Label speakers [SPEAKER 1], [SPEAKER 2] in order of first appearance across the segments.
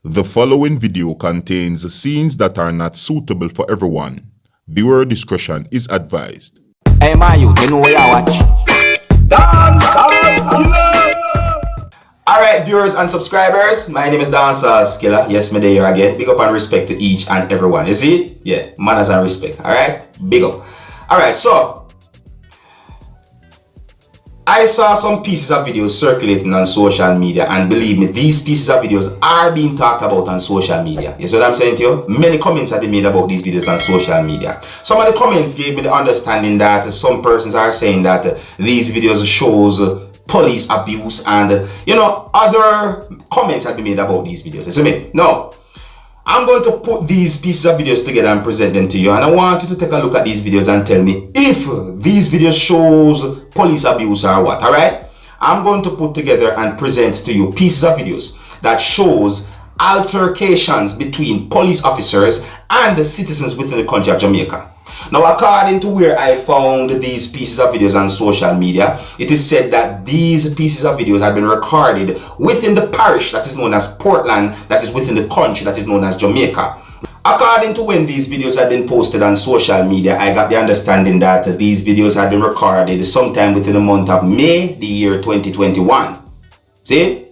[SPEAKER 1] The following video contains scenes that are not suitable for everyone. Viewer discretion is advised.
[SPEAKER 2] Hey man, you know what I watch? Dancehall skilla. Alright viewers and subscribers, my name is Dancehall skilla. Yes, me there again. Big up and respect to each and everyone. You see? Yeah, manners and respect. Alright? Big up. Alright, so I saw some pieces of videos circulating on social media, and believe me, these pieces of videos are being talked about on social media. You see what I'm saying to you? Many comments have been made about these videos on social media. Some of the comments gave me the understanding that some persons are saying that these videos shows police abuse, and other comments have been made about these videos. You see me? No. I'm going to put these pieces of videos together and present them to you, and I want you to take a look at these videos and tell me if these videos shows police abuse or what. Alright, I'm going to put together and present to you pieces of videos that shows altercations between police officers and the citizens within the country of Jamaica. Now, according to where I found these pieces of videos on social media, it is said that these pieces of videos have been recorded within the parish that is known as Portland, that is within the country that is known as Jamaica. According to when these videos had been posted on social media, I got the understanding that these videos had been recorded sometime within the month of May, the year 2021. See?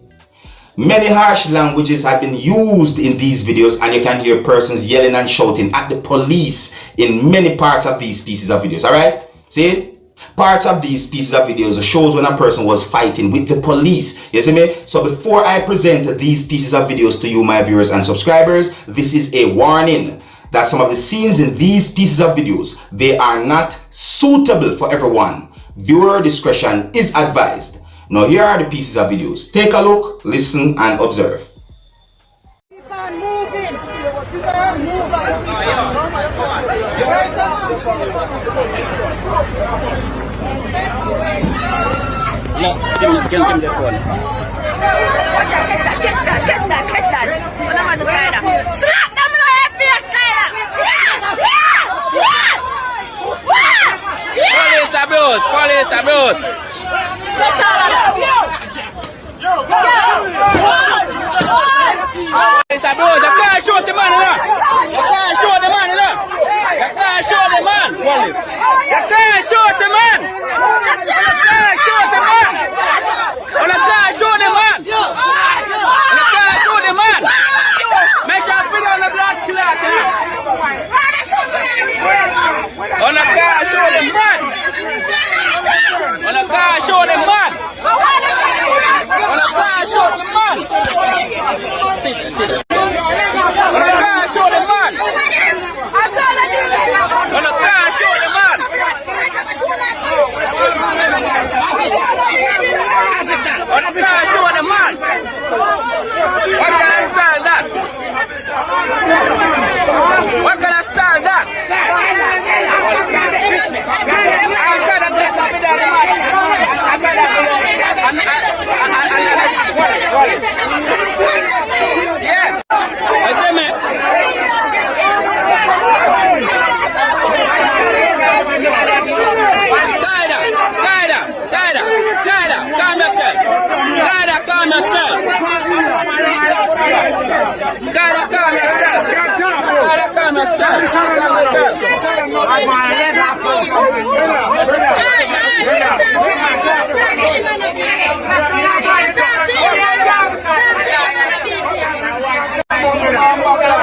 [SPEAKER 2] Many harsh languages have been used in these videos, and you can hear persons yelling and shouting at the police in many parts of these pieces of videos. Alright? See? Parts of these pieces of videos shows when a person was fighting with the police. You see me? So before I present these pieces of videos to you, my viewers and subscribers, this is a warning that some of the scenes in these pieces of videos, they are not suitable for everyone. Viewer discretion is advised. Now here are the pieces of videos. Take a look, listen and observe.
[SPEAKER 3] Keep on moving. Move
[SPEAKER 4] No, give him the phone.
[SPEAKER 3] Watch out, catch that. What am I doing right? Slap them in the face, Skylar.
[SPEAKER 4] Police abuse.
[SPEAKER 3] Watch out.
[SPEAKER 4] Police abuse. You can't shoot the man, You can't shoot the man, You can't shoot the man. You can't shoot the man. You can't shoot the man. You can't shoot the man. You can't shoot the man. Make sure you put on the blood clot. You can't shoot the man. You can't shoot the man. You can't shoot the man. Sit. You can't shoot the man. You can't shoot the man. You can't shoot the man. What kind of style that? What kind of style that? I got a bless up with that man. I got that. Yeah. What's that, man? Calm yourself. Calm yourself.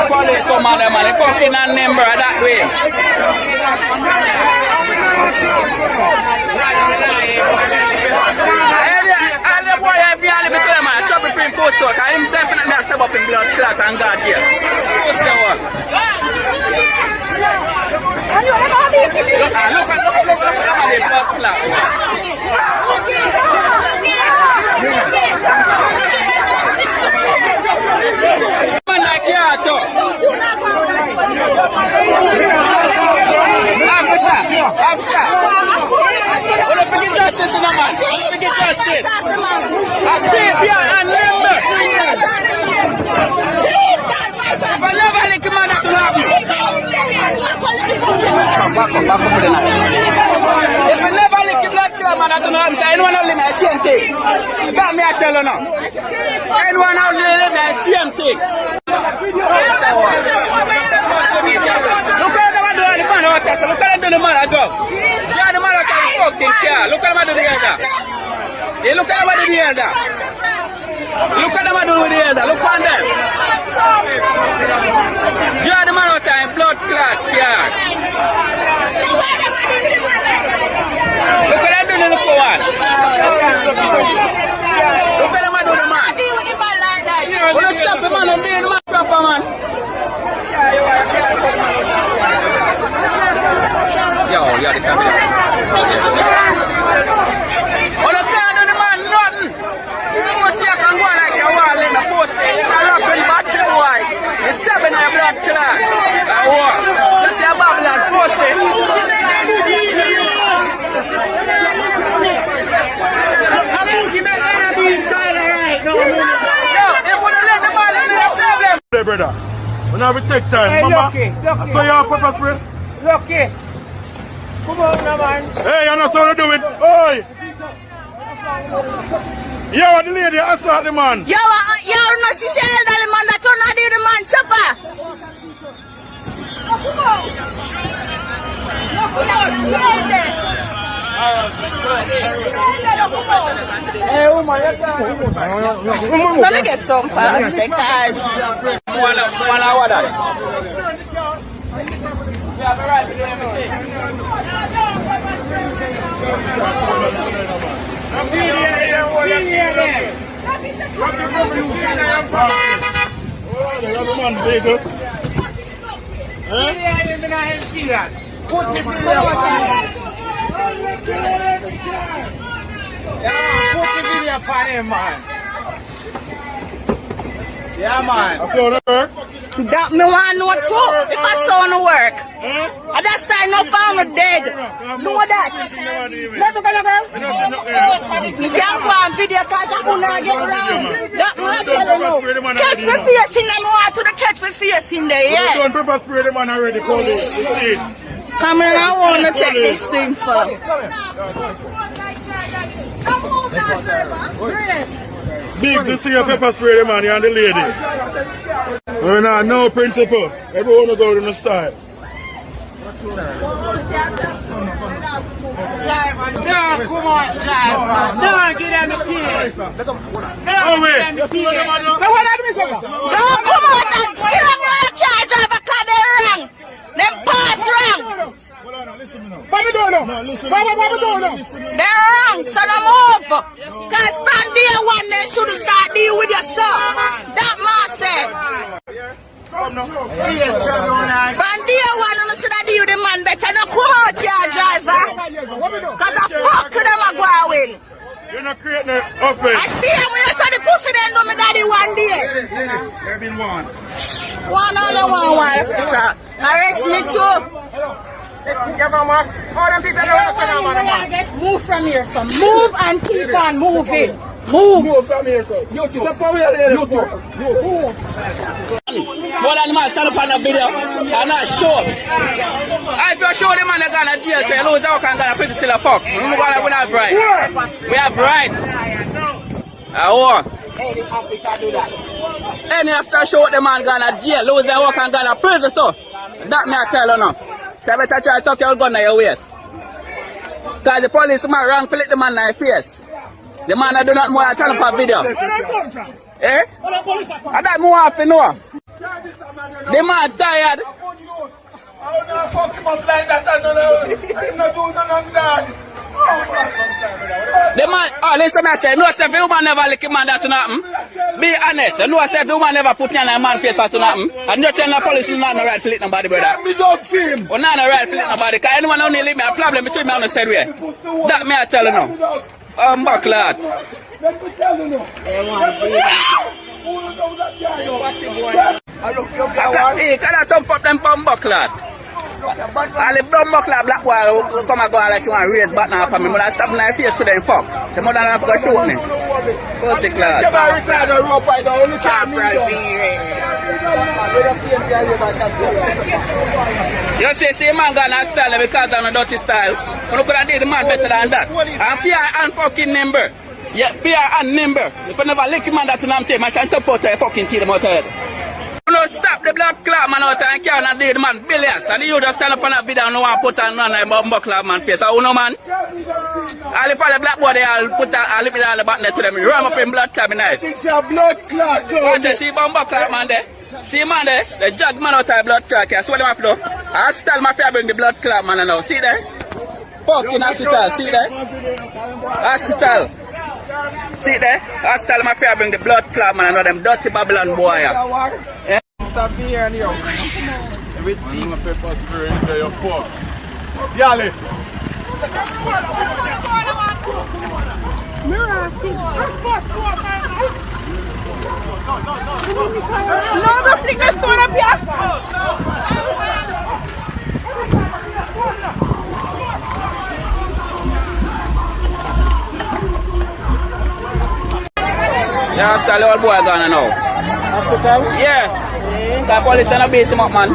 [SPEAKER 4] Police come on, man. They fucking and member that way. And the boy have me all between man. Trouble for him post out. I am definitely step up in blood clot and God here. Post the one. Look at the blood clot. Man like you too. Officer. What if we get justice in a man? We get justice. I stay here and remember. If I never lick a man to love you. If I never lick a blood club the man that do not anyone else live the same thing. That me I tell you now. Anyone else live the same thing. Look at the man doing the man out there. Look at the man I go. Yeah, the man out there fucking care. Look at the man doing the elder. Yeah, look at the man doing the elder. Look at the man doing the elder. Look on them. Yeah, the man out there in blood clot care. Look at them doing the forward. Look at the man doing the man. Wanna stop the man and do the man proper man. Yo, this time. Wanna tell the man nothing. You must see I can go like your wall in the post. I'm up in battery boy. You're stabbing your blood clot. I walk. That's your Babylon post.
[SPEAKER 5] Hey, brother. We now we take time.
[SPEAKER 6] Hey,
[SPEAKER 5] Mama,
[SPEAKER 6] Lucky.
[SPEAKER 5] I saw your pepper spray.
[SPEAKER 6] Lucky. Come on, now, man.
[SPEAKER 5] Hey, you know what to do it. Oi. Yo, the lady, I saw the man.
[SPEAKER 3] Yo, no, she said the man that don't do the man supper.
[SPEAKER 6] Hey, woman,
[SPEAKER 3] Let me get some first because
[SPEAKER 6] yeah, man.
[SPEAKER 5] I saw the work.
[SPEAKER 3] that me want know too. If I saw no work, at that time no found dead. Know that. Let me go, girl. You can't go on video because I will not get around. That me I tell you. Catch me face in them. Want to the catch me face in there,
[SPEAKER 5] You
[SPEAKER 3] yeah.
[SPEAKER 5] don't pepper spray the man already. Call it. You see it.
[SPEAKER 3] Come in, I want to take this thing first.
[SPEAKER 5] Big to see your pepper spray the man, you and the lady. We're not no principle. Everyone will go to the style.
[SPEAKER 6] Come on, child. Don't get them the keys.
[SPEAKER 5] Oh, wait. You see what the man does?
[SPEAKER 6] So what are you saying?
[SPEAKER 3] Don't come out and see them when you can't drive a car, they wrong. Them pass wrong.
[SPEAKER 6] What you doing now? What you doing now?
[SPEAKER 3] They're wrong, so they move. Because from day one, they should start deal with yourself. That man said. From day one, you should deal with the man better. Now come out here, driver. Because I fuck with them a go away.
[SPEAKER 5] You're not creating an offense.
[SPEAKER 3] I see him when you saw the pussy then do me daddy one day.
[SPEAKER 5] There been one.
[SPEAKER 3] One officer. Arrest me too.
[SPEAKER 6] Move from here, son. Move and keep on moving. Move from here, son. You step away, lady.
[SPEAKER 4] More than the man stand up on the video and not show. If you show the man they're gonna jail, so you lose out and gonna prison till a fuck. We have rights. We have rights.
[SPEAKER 6] Any officer do that.
[SPEAKER 4] Any officer show the man gonna jail, lose their work and gonna prison too. That me I tell you now. So I better try to tuck your gun in your waist. Because the police man wrong to let the man in your face. The man that do not more than turn up a video. Eh? And that more have to know. The man tired. The man, oh listen I say, no say the woman never lick a man that to nothing. Be honest, no say the woman never put in a man face to nothing. And you tell the police is not no right to lick nobody, brother.
[SPEAKER 6] Me don't see him.
[SPEAKER 4] Or not no right to lick nobody, because anyone only leave me a problem between me on the said way. That me I tell you now. Back lad. Hey, can I thump up them bumbuck lad? All the bumbuck lad black boy come and go like you want to raise back now for me. But I stop my face to them fuck. The mother not going to shoot me. Go sick lad. You see man gonna style because I'm a dirty style. You could have did the man better than that. And fear and fucking nimble. Yeah, fear and nimble. If you never lick man that to them take, man shall top out your fucking teeth them out head. You know, stop the blood clot man out and can't do the man billions. And you just stand up on that video and no one put on none of the bumbo clot man face. So, you know, man. I'll if all the black boy there, I'll put that, I'll leave it all the button to them. Run up in blood clot, me nice.
[SPEAKER 5] It's a blood clot,
[SPEAKER 4] Watch you see bumbo clot man there. See man there, the judge man out of blood clot here. So what them have to do? Hospital mafia bring the blood clot man now. See there? Fucking hospital, see there? Hospital. See there? Hospital mafia bring the blood clot man and all them dirty Babylon boy. Yeah.
[SPEAKER 5] Stop here and here. With team of pepper spray in there, your fuck. Yale.
[SPEAKER 6] No, don't flick the stone up here.
[SPEAKER 4] Yeah, hospital, the old boy gone now.
[SPEAKER 6] Hospital?
[SPEAKER 4] Yeah. The police gonna beat him up, man.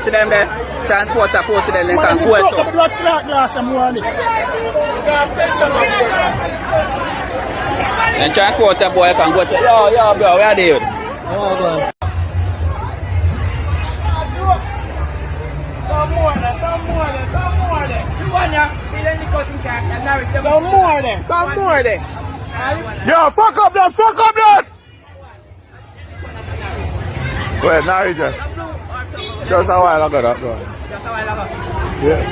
[SPEAKER 4] See them there? Transporter posted them, they can go it up.
[SPEAKER 6] Blood clot glass and more on this.
[SPEAKER 4] And transporter boy can go to. Yo, bro, where are they?
[SPEAKER 6] Oh, God. Some more there.
[SPEAKER 5] Yo, fuck up that. Go ahead, now just a while ago, that one.
[SPEAKER 4] Just a while ago.
[SPEAKER 5] Yeah.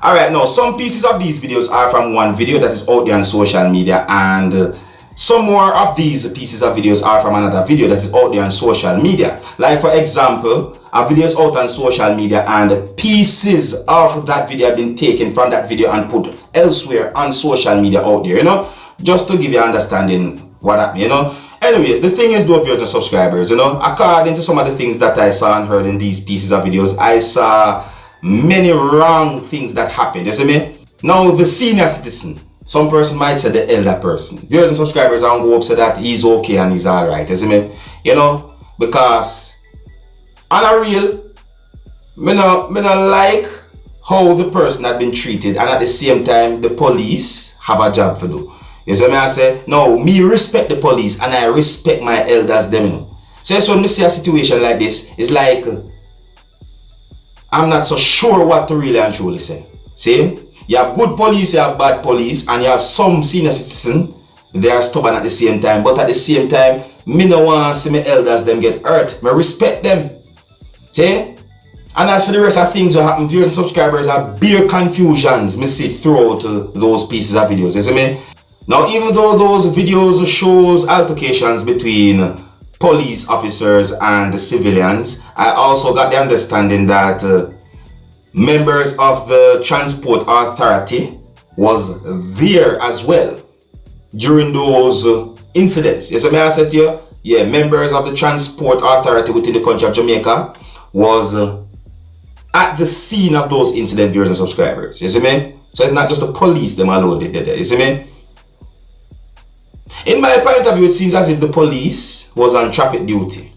[SPEAKER 2] Alright, now some pieces of these videos are from one video that is out there on social media, and some more of these pieces of videos are from another video that is out there on social media. Like for example, a video is out on social media and pieces of that video have been taken from that video and put elsewhere on social media out there, you know, just to give you an understanding what happened, you know. Anyways, the thing is, though, viewers and subscribers, you know, according to some of the things that I saw and heard in these pieces of videos, I saw many wrong things that happened, you see me? Now, the senior citizen, some person might say the elder person. Viewers and subscribers, I don't go up say that he's okay and he's alright, you see me? You know, because on a real, me no like how the person had been treated, and at the same time, the police have a job to do. You see what I say? No, me respect the police and I respect my elders them, you know. So when me see a situation like this, it's like I'm not so sure what to really and truly say. See? You have good police, you have bad police, and you have some senior citizen, they are stubborn at the same time. But at the same time, me no want to see my elders them get hurt. Me respect them. See? And as for the rest of things that happen, viewers and subscribers are bare confusions me see throughout those pieces of videos. You see me? Now, even though those videos shows altercations between police officers and the civilians, I also got the understanding that members of the transport authority was there as well during those incidents. Yes, I said to you, yeah, members of the transport authority within the country of Jamaica was at the scene of those incident, viewers and subscribers. You see me? So it's not just the police them alone they did there. You see me? In my point of view, it seems as if the police was on traffic duty.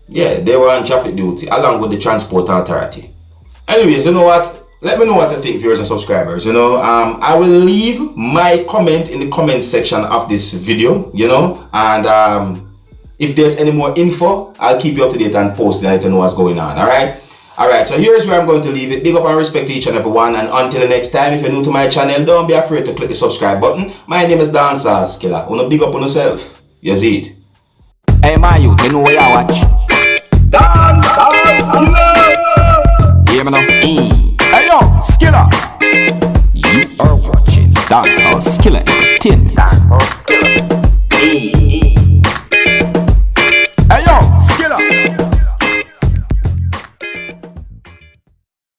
[SPEAKER 2] Yeah, they were on traffic duty along with the transport authority. Anyways, you know what? Let me know what you think, viewers and subscribers. You know, I will leave my comment in the comment section of this video, you know, and if there's any more info, I'll keep you up to date and post it and let you know what's going on. Alright, so here's where I'm going to leave it. Big up and respect to each and every one, and until the next time, if you're new to my channel, don't be afraid to click the subscribe button. My name is Dancehall Skilla. Wanna big up on yourself. You see it?
[SPEAKER 7] Hey man, you know what I watch?